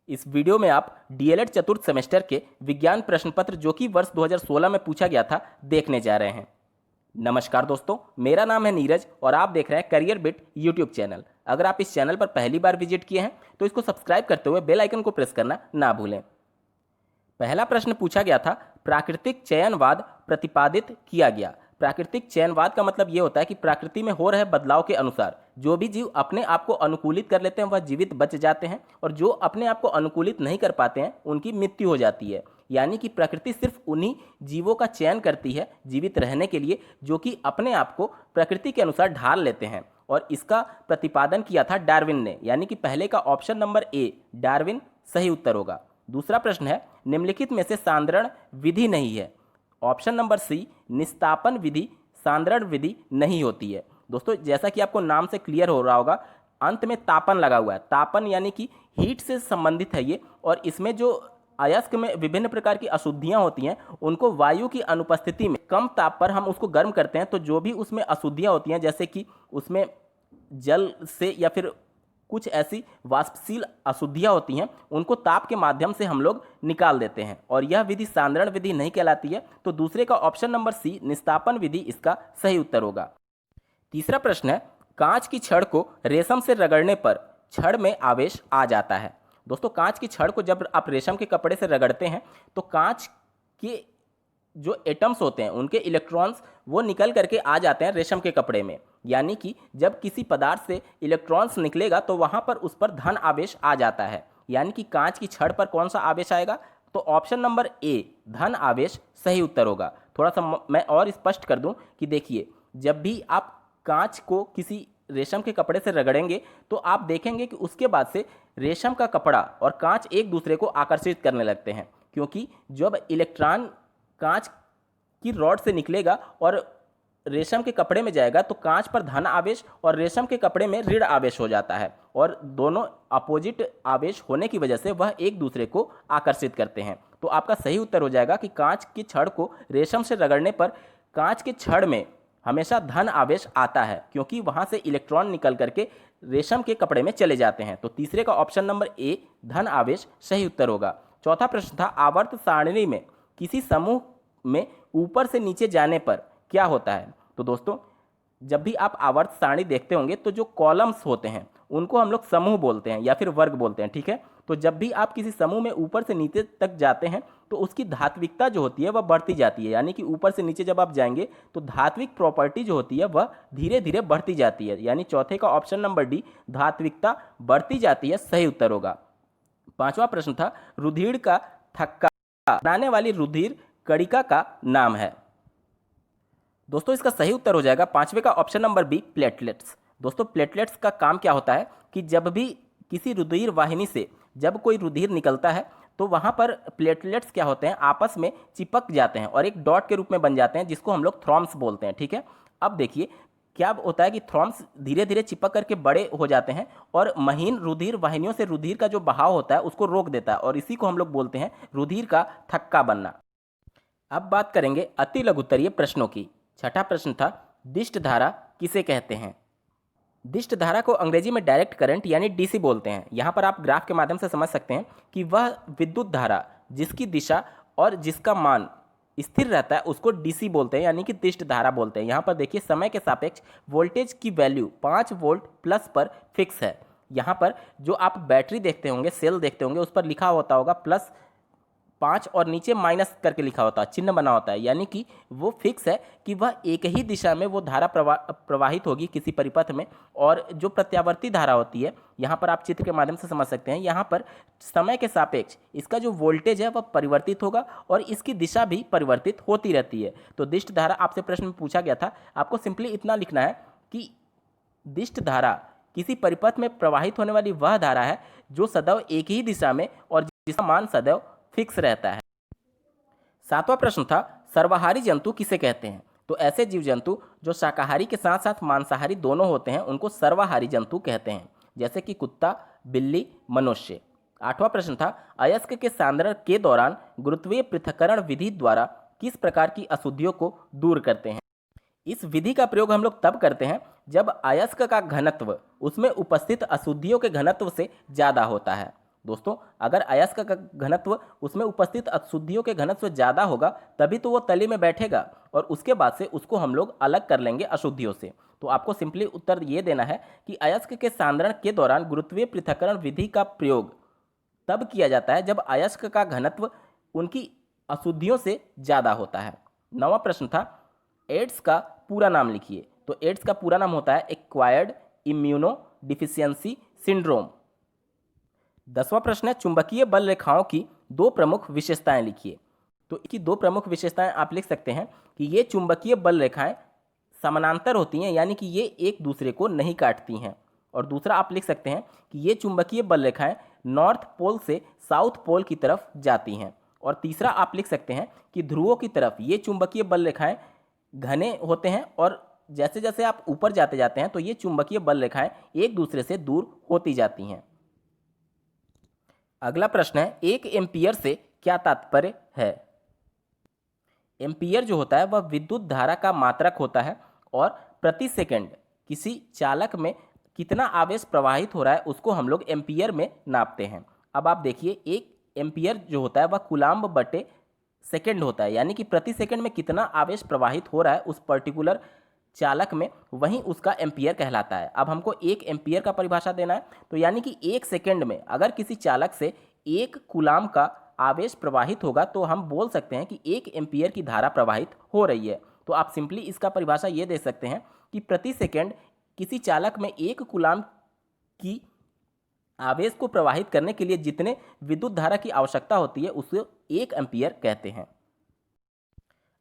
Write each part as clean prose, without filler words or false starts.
इस वीडियो में आप डीएलएड चतुर्थ सेमेस्टर के विज्ञान प्रश्न पत्र जो कि वर्ष 2016 में पूछा गया था देखने जा रहे हैं। नमस्कार दोस्तों, मेरा नाम है नीरज और आप देख रहे हैं करियर बिट यूट्यूब चैनल। अगर आप इस चैनल पर पहली बार विजिट किए हैं तो इसको सब्सक्राइब करते हुए बेल आइकन को प्रेस करना ना भूलें। पहला प्रश्न पूछा गया था, प्राकृतिक चयनवाद प्रतिपादित किया गया। प्राकृतिक चयनवाद का मतलब ये होता है कि प्रकृति में हो रहे बदलाव के अनुसार जो भी जीव अपने आप को अनुकूलित कर लेते हैं वह जीवित बच जाते हैं, और जो अपने आप को अनुकूलित नहीं कर पाते हैं उनकी मृत्यु हो जाती है। यानी कि प्रकृति सिर्फ उन्हीं जीवों का चयन करती है जीवित रहने के लिए जो कि अपने आप को प्रकृति के अनुसार ढाल लेते हैं, और इसका प्रतिपादन किया था डार्विन ने। यानी कि पहले का ऑप्शन नंबर ए डार्विन सही उत्तर होगा। दूसरा प्रश्न है, निम्नलिखित में से सांद्रण विधि नहीं है। ऑप्शन नंबर सी निस्तापन विधि सांद्रण विधि नहीं होती है। दोस्तों, जैसा कि आपको नाम से क्लियर हो रहा होगा, अंत में तापन लगा हुआ है। तापन यानी कि हीट से संबंधित है ये, और इसमें जो अयस्क में विभिन्न प्रकार की अशुद्धियां होती हैं उनको वायु की अनुपस्थिति में कम ताप पर हम उसको गर्म करते हैं, तो जो भी उसमें अशुद्धियां होती हैं जैसे कि उसमें जल से या फिर कुछ ऐसी वाष्पशील अशुद्धियां होती हैं उनको ताप के माध्यम से हम लोग निकाल देते हैं, और यह विधि सांद्रण विधि नहीं कहलाती है। तो दूसरे का ऑप्शन नंबर सी निस्तापन विधि इसका सही उत्तर होगा। तीसरा प्रश्न है, कांच की छड़ को रेशम से रगड़ने पर छड़ में आवेश आ जाता है। दोस्तों, कांच की छड़ को जब आप रेशम के कपड़े से रगड़ते हैं तो कांच के जो एटम्स होते हैं उनके इलेक्ट्रॉन्स वो निकल करके आ जाते हैं रेशम के कपड़े में। यानी कि जब किसी पदार्थ से इलेक्ट्रॉन्स निकलेगा तो वहां पर उस पर धन आवेश आ जाता है। यानी कि कांच की छड़ पर कौन सा आवेश आएगा? तो ऑप्शन नंबर ए धन आवेश सही उत्तर होगा। थोड़ा सा मैं और स्पष्ट कर दूं कि देखिए, जब भी आप कांच को किसी रेशम के कपड़े से रगड़ेंगे तो आप देखेंगे कि उसके बाद से रेशम का कपड़ा और कांच एक दूसरे को आकर्षित करने लगते हैं, क्योंकि जब इलेक्ट्रॉन कांच की रॉड से निकलेगा और रेशम के कपड़े में जाएगा तो कांच पर धन आवेश और रेशम के कपड़े में ऋण आवेश हो जाता है, और दोनों अपोजिट आवेश होने की वजह से वह एक दूसरे को आकर्षित करते हैं। तो आपका सही उत्तर हो जाएगा कि कांच की छड़ को रेशम से रगड़ने पर कांच के छड़ में हमेशा धन आवेश आता है, क्योंकि वहां से इलेक्ट्रॉन निकल करके रेशम के कपड़े में चले जाते हैं। तो तीसरे का ऑप्शन नंबर ए धन आवेश सही उत्तर होगा। चौथा प्रश्न था, आवर्त सारणी में किसी समूह में ऊपर से नीचे जाने पर क्या होता है? तो दोस्तों, जब भी आप आवर्त सारणी देखते होंगे तो जो कॉलम्स होते हैं उनको हम लोग समूह बोलते हैं या फिर वर्ग बोलते हैं, ठीक है। तो जब भी आप किसी समूह में ऊपर से नीचे तक जाते हैं तो उसकी धात्विकता जो होती है वह बढ़ती जाती है। यानी कि ऊपर से नीचे जब आप जाएंगे तो धात्विक प्रॉपर्टी जो होती है वह धीरे धीरे बढ़ती जाती है। यानी चौथे का ऑप्शन नंबर डी धात्विकता बढ़ती जाती है सही उत्तर होगा। पांचवा प्रश्न था, रुधिर का थक्का बनाने वाली रुधिर कणिका का नाम है। दोस्तों, इसका सही उत्तर हो जाएगा पांचवे का ऑप्शन नंबर बी प्लेटलेट्स। दोस्तों, प्लेटलेट्स का काम क्या होता है कि जब भी किसी रुधिर वाहिनी से जब कोई रुधिर निकलता है तो वहां पर प्लेटलेट्स क्या होते हैं, आपस में चिपक जाते हैं और एक डॉट के रूप में बन जाते हैं, जिसको हम लोग थ्रॉम्ब्स बोलते हैं, ठीक है। अब देखिए क्या होता है कि थ्रॉम्ब्स धीरे धीरे चिपक करके बड़े हो जाते हैं और महीन रुधिर वाहिनियों से रुधिर का जो बहाव होता है उसको रोक देता है, और इसी को हम लोग बोलते हैं रुधिर का थक्का बनना। अब बात करेंगे अति लघुत्तरीय प्रश्नों की। छठा प्रश्न था, दिष्ट धारा किसे कहते हैं? दिष्ट धारा को अंग्रेजी में डायरेक्ट करंट यानी डीसी बोलते हैं। यहाँ पर आप ग्राफ के माध्यम से समझ सकते हैं कि वह विद्युत धारा जिसकी दिशा और जिसका मान स्थिर रहता है उसको डीसी बोलते हैं, यानी कि दिष्ट धारा बोलते हैं। यहाँ पर देखिए, समय के सापेक्ष वोल्टेज की वैल्यू 5 वोल्ट प्लस पर फिक्स है। यहाँ पर जो आप बैटरी देखते होंगे, सेल देखते होंगे, उस पर लिखा होता होगा +5 और नीचे माइनस करके लिखा होता है, चिन्ह बना होता है। यानी कि वो फिक्स है कि वह एक ही दिशा में वो धारा प्रवाहित होगी किसी परिपथ में, और जो प्रत्यावर्ती धारा होती है यहाँ पर आप चित्र के माध्यम से समझ सकते हैं, यहाँ पर समय के सापेक्ष इसका जो वोल्टेज है वह परिवर्तित होगा और इसकी दिशा भी परिवर्तित होती रहती है। तो दिष्ट धारा आपसे प्रश्न में पूछा गया था, आपको सिंपली इतना लिखना है कि दिष्ट धारा किसी परिपथ में प्रवाहित होने वाली वह धारा है जो सदैव एक ही दिशा में और जिसका मान सदैव फिक्स रहता है। सातवां प्रश्न था, सर्वाहारी जंतु किसे कहते हैं? तो ऐसे जीव जंतु जो शाकाहारी के साथ साथ मांसाहारी दोनों होते हैं उनको सर्वाहारी जंतु कहते हैं, जैसे कि कुत्ता, बिल्ली, मनुष्य। आठवां प्रश्न था, अयस्क के सांद्रण के दौरान गुरुत्वीय पृथक्करण विधि द्वारा किस प्रकार की अशुद्धियों को दूर करते हैं? इस विधि का प्रयोग हम लोग तब करते हैं जब अयस्क का घनत्व उसमें उपस्थित अशुद्धियों के घनत्व से ज़्यादा होता है। दोस्तों, अगर अयस्क का घनत्व उसमें उपस्थित अशुद्धियों के घनत्व से ज़्यादा होगा तभी तो वो तली में बैठेगा और उसके बाद से उसको हम लोग अलग कर लेंगे अशुद्धियों से। तो आपको सिंपली उत्तर ये देना है कि अयस्क के सांद्रण के दौरान गुरुत्वीय पृथक्करण विधि का प्रयोग तब किया जाता है जब अयस्क का घनत्व उनकी अशुद्धियों से ज़्यादा होता है। 9वां प्रश्न था, एड्स का पूरा नाम लिखिए। तो एड्स का पूरा नाम होता है एक्वायर्ड इम्यूनो डिफिशियंसी सिंड्रोम। 10वां प्रश्न है, चुंबकीय बल रेखाओं की दो प्रमुख विशेषताएं लिखिए। तो इसकी दो प्रमुख विशेषताएं आप लिख सकते हैं कि ये चुंबकीय बल रेखाएं समानांतर होती हैं, यानी कि ये एक दूसरे को नहीं काटती हैं। और दूसरा आप लिख सकते हैं कि ये चुंबकीय बल रेखाएं नॉर्थ पोल से साउथ पोल की तरफ जाती हैं। और तीसरा आप लिख सकते हैं कि ध्रुवों की तरफ ये चुंबकीय बल रेखाएं घने होते हैं और जैसे जैसे आप ऊपर जाते जाते हैं तो ये चुंबकीय बल रेखाएं एक दूसरे से दूर होती जाती हैं। अगला प्रश्न है, 1 एम्पीयर से क्या तात्पर्य है। एम्पीयर जो होता है वह विद्युत धारा का मात्रक होता है और प्रति सेकंड किसी चालक में कितना आवेश प्रवाहित हो रहा है उसको हम लोग एम्पीयर में नापते हैं। अब आप देखिए, 1 एम्पीयर जो होता है वह कूलाम्ब बटे सेकंड होता है, यानी कि प्रति सेकंड में कितना आवेश प्रवाहित हो रहा है उस पर्टिकुलर चालक में, वहीं उसका एम्पीयर कहलाता है। अब हमको 1 एम्पीयर का परिभाषा देना है, तो यानी कि 1 सेकंड में अगर किसी चालक से 1 कूलाम्ब का आवेश प्रवाहित होगा तो हम बोल सकते हैं कि 1 एम्पीयर की धारा प्रवाहित हो रही है। तो आप सिंपली इसका परिभाषा ये दे सकते हैं कि प्रति सेकंड किसी चालक में 1 कूलाम्ब की आवेश को प्रवाहित करने के लिए जितने विद्युत धारा की आवश्यकता होती है उसे 1 एम्पीयर कहते हैं।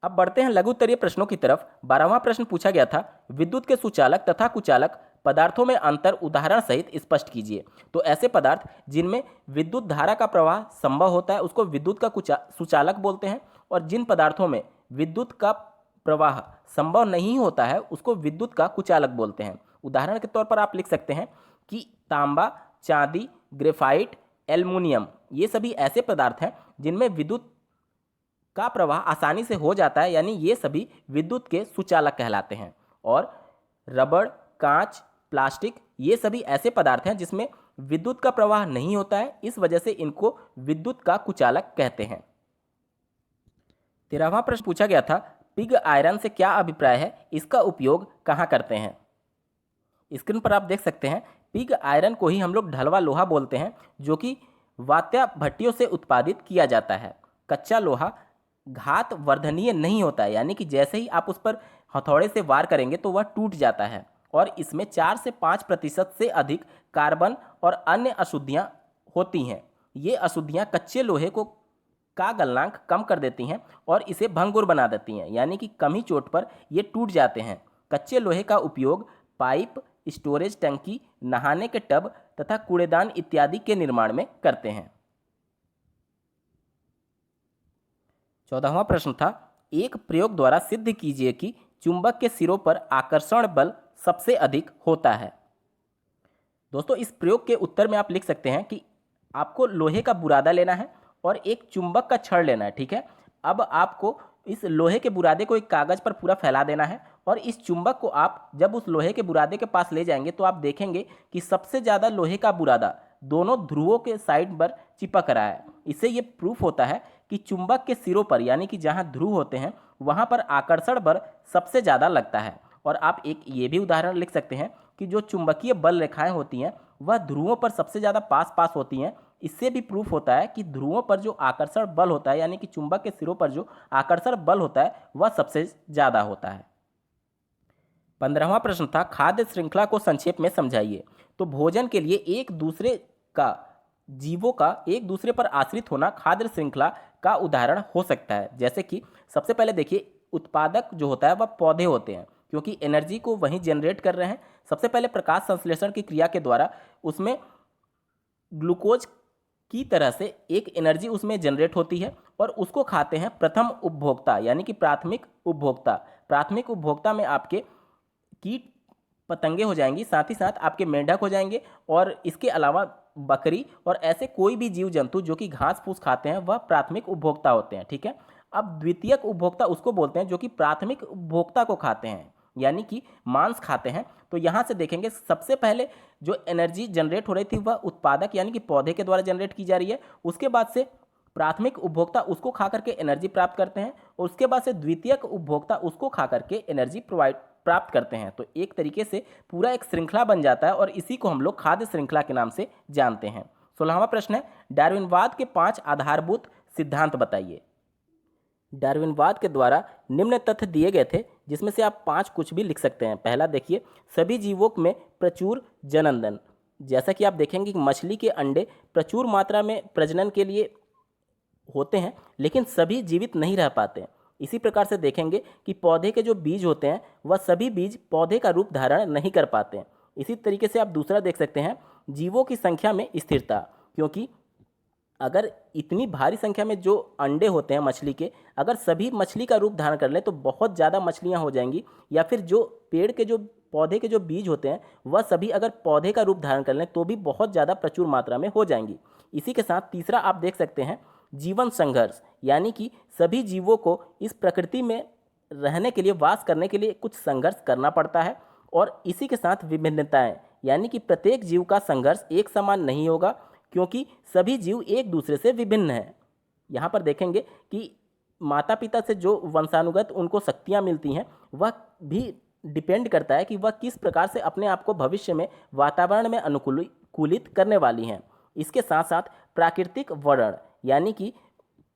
अब बढ़ते हैं लघु उत्तरीय प्रश्नों की तरफ। 12वां प्रश्न पूछा गया था, विद्युत के सुचालक तथा कुचालक पदार्थों में अंतर उदाहरण सहित स्पष्ट कीजिए। तो ऐसे पदार्थ जिनमें विद्युत धारा का प्रवाह संभव होता है उसको विद्युत का सुचालक बोलते हैं, और जिन पदार्थों में विद्युत का प्रवाह संभव नहीं होता है उसको विद्युत का कुचालक बोलते हैं। उदाहरण के तौर पर आप लिख सकते हैं कि तांबा, चांदी, ग्रेफाइट, एल्युमिनियम, ये सभी ऐसे पदार्थ हैं जिनमें विद्युत का प्रवाह आसानी से हो जाता है, यानी ये सभी विद्युत के सुचालक कहलाते हैं। और रबड़, कांच, प्लास्टिक, ये सभी ऐसे पदार्थ हैं जिसमें विद्युत का प्रवाह नहीं होता है, इस वजह से इनको विद्युत का कुचालक कहते हैं। 13वां प्रश्न पूछा गया था, पिग आयरन से क्या अभिप्राय है, इसका उपयोग कहाँ करते हैं। स्क्रीन पर आप देख सकते हैं, पिग आयरन को ही हम लोग ढलवा लोहा बोलते हैं, जो कि वात्या भट्टियों से उत्पादित किया जाता है। कच्चा लोहा घात वर्धनीय नहीं होता है, यानी कि जैसे ही आप उस पर हथौड़े से वार करेंगे तो वह टूट जाता है, और इसमें 4 से 5% से अधिक कार्बन और अन्य अशुद्धियाँ होती हैं। ये अशुद्धियाँ कच्चे लोहे को का गलनांक कम कर देती हैं और इसे भंगुर बना देती हैं, यानी कि कम ही चोट पर ये टूट जाते हैं। कच्चे लोहे का उपयोग पाइप, स्टोरेज टंकी, नहाने के टब तथा कूड़ेदान इत्यादि के निर्माण में करते हैं। 14वां प्रश्न था, एक प्रयोग द्वारा सिद्ध कीजिए कि चुंबक के सिरों पर आकर्षण बल सबसे अधिक होता है। दोस्तों, इस प्रयोग के उत्तर में आप लिख सकते हैं कि आपको लोहे का बुरादा लेना है और एक चुंबक का छड़ लेना है, ठीक है। अब आपको इस लोहे के बुरादे को एक कागज पर पूरा फैला देना है और इस चुंबक को आप जब उस लोहे के बुरादे के पास ले जाएंगे तो आप देखेंगे कि सबसे ज़्यादा लोहे का बुरादा दोनों ध्रुवों के साइड पर चिपक रहा है। इससे ये प्रूफ होता है कि चुंबक के सिरों पर, यानी कि जहाँ ध्रुव होते हैं वहाँ पर आकर्षण बल सबसे ज़्यादा लगता है। और आप एक ये भी उदाहरण लिख सकते हैं कि जो चुंबकीय बल रेखाएं होती हैं वह ध्रुवों पर सबसे ज़्यादा पास पास होती हैं। इससे भी प्रूफ होता है कि ध्रुवों पर जो आकर्षण बल होता है, यानी कि चुंबक के सिरों पर जो आकर्षण बल होता है वह सबसे ज़्यादा होता है। 15वां प्रश्न था, खाद्य श्रृंखला को संक्षेप में समझाइए। तो भोजन के लिए एक दूसरे का जीवों का एक दूसरे पर आश्रित होना खाद्य श्रृंखला का उदाहरण हो सकता है। जैसे कि सबसे पहले देखिए, उत्पादक जो होता है वह पौधे होते हैं, क्योंकि एनर्जी को वहीं जनरेट कर रहे हैं। सबसे पहले प्रकाश संश्लेषण की क्रिया के द्वारा उसमें ग्लूकोज की तरह से एक एनर्जी उसमें जनरेट होती है और उसको खाते हैं प्रथम उपभोक्ता, यानी कि प्राथमिक उपभोक्ता। प्राथमिक उपभोक्ता में आपके कीट पतंगे हो जाएंगी, साथ ही साथ आपके मेंढक हो जाएंगे, और इसके अलावा बकरी और ऐसे कोई भी जीव जंतु जो कि घास फूस खाते हैं वह प्राथमिक उपभोक्ता होते हैं, ठीक है। अब द्वितीयक उपभोक्ता उसको बोलते हैं जो कि प्राथमिक उपभोक्ता को खाते हैं, यानी कि मांस खाते हैं, तो यहाँ से देखेंगे सबसे पहले जो एनर्जी जनरेट हो रही थी वह उत्पादक यानी कि पौधे के द्वारा जनरेट की जा रही है। उसके बाद से प्राथमिक उपभोक्ता उसको खा करके एनर्जी प्राप्त करते हैं और उसके बाद से द्वितीयक उपभोक्ता उसको खा करके एनर्जी प्राप्त करते हैं। तो एक तरीके से पूरा एक श्रृंखला बन जाता है और इसी को हम लोग खाद्य श्रृंखला के नाम से जानते हैं। 16वां प्रश्न है, डार्विनवाद के 5 आधारभूत सिद्धांत बताइए। डार्विनवाद के द्वारा निम्न तथ्य दिए गए थे, जिसमें से आप 5 कुछ भी लिख सकते हैं। पहला देखिए, सभी जीवों में प्रचुर जननदन। जैसा कि आप देखेंगे कि मछली के अंडे प्रचुर मात्रा में प्रजनन के लिए होते हैं, लेकिन सभी जीवित नहीं रह पाते। इसी प्रकार से देखेंगे कि पौधे के जो बीज होते हैं वह सभी बीज पौधे का रूप धारण नहीं कर पाते हैं। इसी तरीके से आप दूसरा देख सकते हैं, जीवों की संख्या में स्थिरता, क्योंकि अगर इतनी भारी संख्या में जो अंडे होते हैं मछली के, अगर सभी मछली का रूप धारण कर लें तो बहुत ज़्यादा मछलियां हो जाएंगी, या फिर जो पेड़ के जो पौधे के जो बीज होते हैं वह सभी अगर पौधे का रूप धारण कर लें तो भी बहुत ज़्यादा प्रचुर मात्रा में हो जाएंगी। इसी के साथ तीसरा आप देख सकते हैं, जीवन संघर्ष, यानी कि सभी जीवों को इस प्रकृति में रहने के लिए, वास करने के लिए कुछ संघर्ष करना पड़ता है। और इसी के साथ विभिन्नताएं, यानी कि प्रत्येक जीव का संघर्ष एक समान नहीं होगा, क्योंकि सभी जीव एक दूसरे से विभिन्न हैं। यहाँ पर देखेंगे कि माता पिता से जो वंशानुगत उनको शक्तियाँ मिलती हैं वह भी डिपेंड करता है कि वह किस प्रकार से अपने आप को भविष्य में वातावरण में अनुकूलित करने वाली हैं। इसके साथ साथ प्राकृतिक वर्ण, यानी कि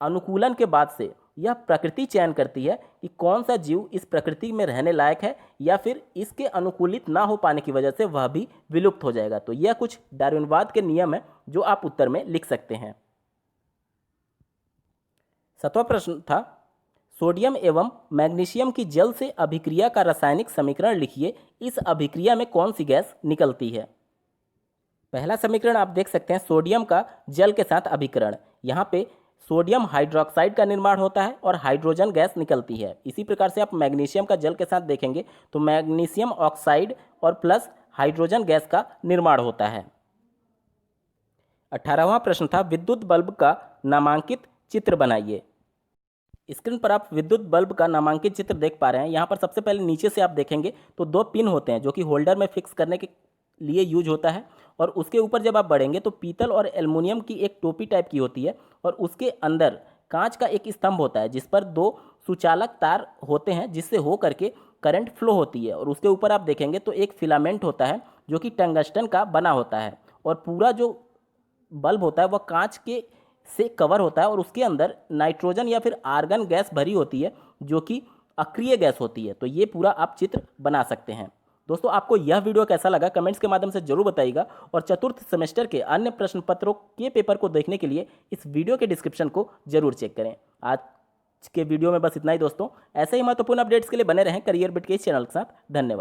अनुकूलन के बाद से यह प्रकृति चयन करती है कि कौन सा जीव इस प्रकृति में रहने लायक है, या फिर इसके अनुकूलित ना हो पाने की वजह से वह भी विलुप्त हो जाएगा। तो यह कुछ डार्विनवाद के नियम है जो आप उत्तर में लिख सकते हैं। 7वां प्रश्न था, सोडियम एवं मैग्नीशियम की जल से अभिक्रिया का रासायनिक समीकरण लिखिए। इस अभिक्रिया में कौन सी गैस निकलती है। पहला समीकरण आप देख सकते हैं, सोडियम का जल के साथ अभिकरण। यहाँ पे सोडियम हाइड्रोक्साइड का निर्माण होता है और हाइड्रोजन गैस निकलती है। इसी प्रकार से आप मैग्नीशियम का जल के साथ देखेंगे तो मैग्नीशियम ऑक्साइड और प्लस हाइड्रोजन गैस का निर्माण होता है। 18वां प्रश्न था, विद्युत बल्ब का नामांकित चित्र बनाइए। स्क्रीन पर आप विद्युत बल्ब का नामांकित चित्र देख पा रहे हैं। यहाँ पर सबसे पहले नीचे से आप देखेंगे तो 2 पिन होते हैं जो कि होल्डर में फिक्स करने के लिए यूज होता है, और उसके ऊपर जब आप बढ़ेंगे तो पीतल और एल्युमिनियम की एक टोपी टाइप की होती है, और उसके अंदर कांच का एक स्तंभ होता है जिस पर 2 सुचालक तार होते हैं जिससे हो करके करंट फ्लो होती है। और उसके ऊपर आप देखेंगे तो एक फिलामेंट होता है जो कि टंगस्टन का बना होता है, और पूरा जो बल्ब होता है वह कांच के से कवर होता है, और उसके अंदर नाइट्रोजन या फिर आर्गन गैस भरी होती है जो कि अक्रिय गैस होती है। तो ये पूरा आप चित्र बना सकते हैं। दोस्तों, आपको यह वीडियो कैसा लगा कमेंट्स के माध्यम से जरूर बताइएगा, और चतुर्थ सेमेस्टर के अन्य प्रश्न पत्रों के पेपर को देखने के लिए इस वीडियो के डिस्क्रिप्शन को जरूर चेक करें। आज के वीडियो में बस इतना ही दोस्तों। ऐसे ही महत्वपूर्ण अपडेट्स के लिए बने रहें करियर बिट के इस चैनल के साथ। धन्यवाद।